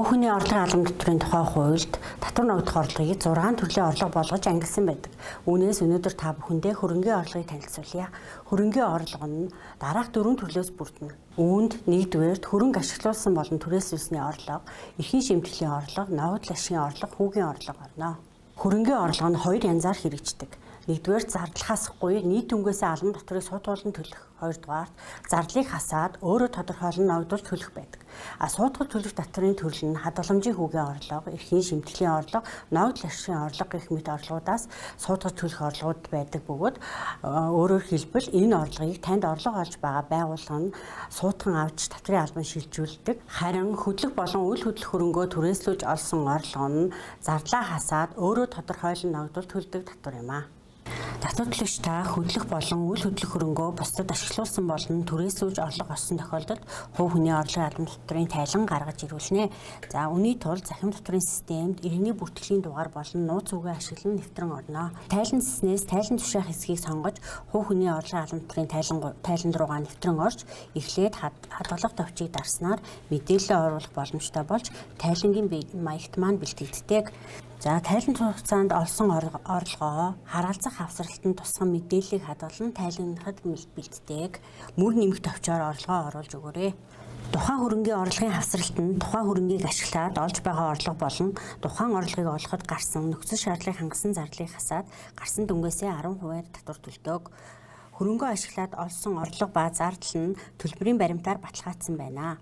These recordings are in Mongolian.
Хувь хүний орлогын албан татврын тухай хуульд татвар ногдох орлогыг 6 төрлийн орлого болгож ангилсан байдаг. Үүнээс өнөөдөр та бүхэндээ хөрөнгийн орлогыг танилцуулъя. Хөрөнгийн орлого нь дараах 4 төрлөөс бүрдэнэ. Үүнд нэгдүгээрт хөрөнгө ашиглуулсан болон түрээсүүлсний орлого, эрхийн шимтгэлийн орлого, ногдол ашигын орлого, хүүгийн орлого орно. Хөрөнгийн орлого нь хоёр янзаар хэрэгждэг. Нэгдүгээр зардал хасахгүй нийт өнгөөсөө албан татврыг суудгуулан төлөх. Хоёрдугаар зарлыг хасаад өөрөө тодорхойлон ногдуулж төлөх байдаг. Суудгал төлөх татврын төрөл нь хадгаламжийн хүүгийн орлого, эрхийн шимтгэлийн орлого, ногдол ашигын орлого гэх мэт орлогуудаас суудгал төлөх орлогууд байдаг бөгөөд өөрөөр хэлбэл энэ орлогыг танд орлого олж байгаа байгууллага нь суудхан авч татврын албан шилжүүлдэг. Харин хөдлөх болон үйл хөдлөх хөрөнгөө түрээслүүлж олсон орлого нь зарлаа хасаад өөрөө тодорхойлон ногдуулж төлдөг татвар юм аа. Татвар төлөгч та хөдлөх болон үйл хөдлөх хөрөнгөө бусдад ашиглуулсан болон түрээслүүлж орлого олсон тохиолдолд хувь хүний орлогын албан татврын тайлан гаргаж ирүүлнэ. За үүний тулд захим татврын системд иргэний бүртгэлийн дугаар болон нууц үгээ ашиглан нэвтрэн орно. Тайлан цэснээс тайлан тушаах хэсгийг сонгож хувь хүний орлогын албан татврын тайланд руугаа нэвтрэн орж эхлээд хадгалах товчийг дарснаар мэдээлэл оруулах боломжтой болж тайлангийн маягт маань бэлтгэгддэг. За тайлан хугацаанд олсон орлогоо хараалцах авсралтанд тусгай мэдээллийг хадгалан тайлангахад бэлддэг. Мөр нэмэх товчоор орлогоо оруулж өгөөрэй. Тухайн хөрөнгийн орлогын хавсралтанд тухайн хөрөнгийг ашиглаад олж байгаа орлого болон тухайн орлогыг олоход гарсан нөхцөл шаардлагыг хангасан зарлыг хасаад гарсан дүнгээсээ 10% татвар төлдөг. Хөрөнгөө ашиглаад олсон орлого ба зардал нь төлбөрийн баримтаар баталгаажсан байна.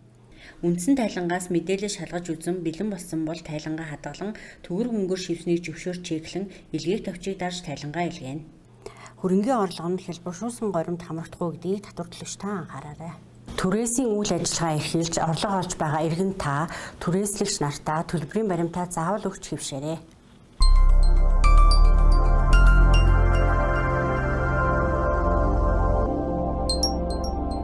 Үндсэн тайлангаас мэдээлэл шалгаж үзэн бэлэн болсон бол тайлангаа хадгалан төгрөг мөнгөөр шивснийг зөвшөөр чеклэн илгээх товчийг дарж тайлангаа илгээнэ. Хөрөнгийн орлого нь хэлбэршүүлсэн горимд хамрагдахгүй гэдгийг татвар төлөгч та анхаараарай. Түрээсийн үйл ажиллагаа эрхэлж орлого олж байгаа иргэн та түрээслэгч нартаа төлбөрийн баримтаа заавал өгч хэвшээрэй.